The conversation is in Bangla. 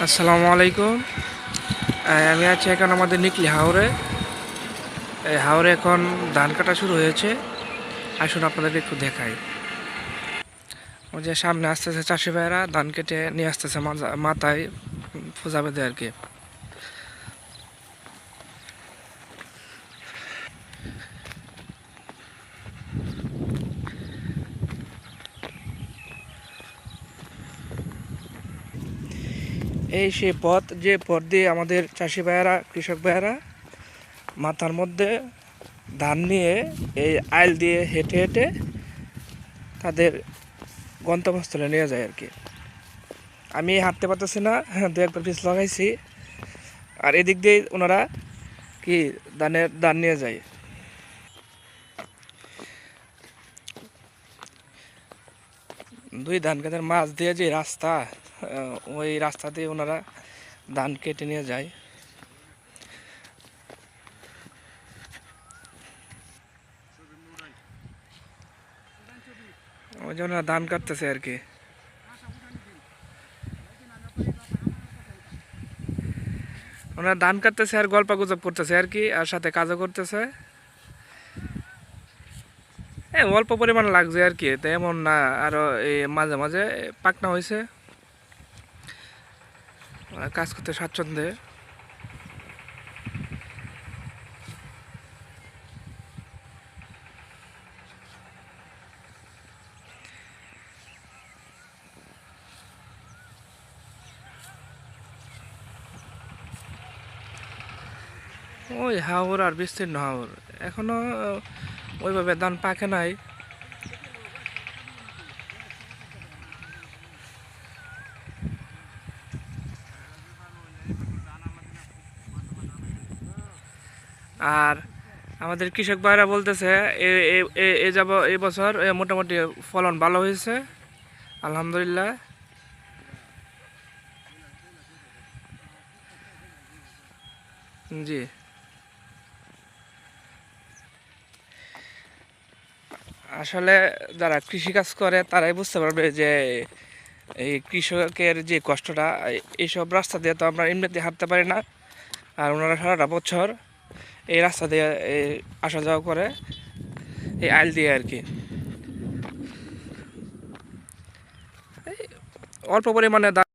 আসসালামু আলাইকুম। আমি আছি এখন আমাদের নিকলি হাওরে। এই হাওরে এখন ধান কাটা শুরু হয়েছে। আসুন আপনাদেরকে একটু দেখাই। ওই যে সামনে আসতেছে চাষি ভাইয়েরা ধান কেটে নিয়ে আসতেছে মাথায় পূজা বেঁধে আর কি। এই সেই পথ, যে পথ দিয়ে আমাদের চাষি ভাইয়েরা, কৃষক ভাইয়েরা মাথার মধ্যে ধান নিয়ে এই আইল দিয়ে হেঁটে হেঁটে তাদের গন্তব্যস্থলে নিয়ে যায় আর কি। আমি হাঁটতে পারতেছি না, দু একবার পিছ লাগাইছি। আর এদিক দিয়ে ওনারা কি ধান নিয়ে যায়। দুই ধান খেতের মাছ দিয়ে যে রাস্তা, ওই রাস্তা দিয়ে ওনারা ধান কেটে নিয়ে যায়। ওই যে ওনারা ধান কাটতেছে আর কি। ওনারা ধান কাটতেছে আর গল্প গুজব করতেছে আর কি, আর সাথে কাজও করতেছে। অল্প পরিমাণ লাগছে আর কি, তেমন না। আরো এই মাঝে মাঝে পাকনা হয়েছে, কাজ করতে স্বাচ্ছন্দ্যে। ওই হাওর আর বিস্তীর্ণ হাওর, এখনো ওইভাবে ধান পাকে নাই। আর আমাদের কৃষক ভাইরা বলতেছে এই বছর মোটামুটি ফলন ভালো হয়েছে, আলহামদুলিল্লাহ। জি, আসলে যারা কৃষিকাজ করে তারাই বুঝতে পারবে যে এই কৃষকের যে কষ্টটা। এইসব রাস্তা দিয়ে তো আমরা এমনিতে হাঁটতে পারি না, আর ওনারা সারাটা বছর এই রাস্তা দিয়ে আসা যাওয়া করে, এই আইল দিয়ে আর কি। অল্প পরিমাণে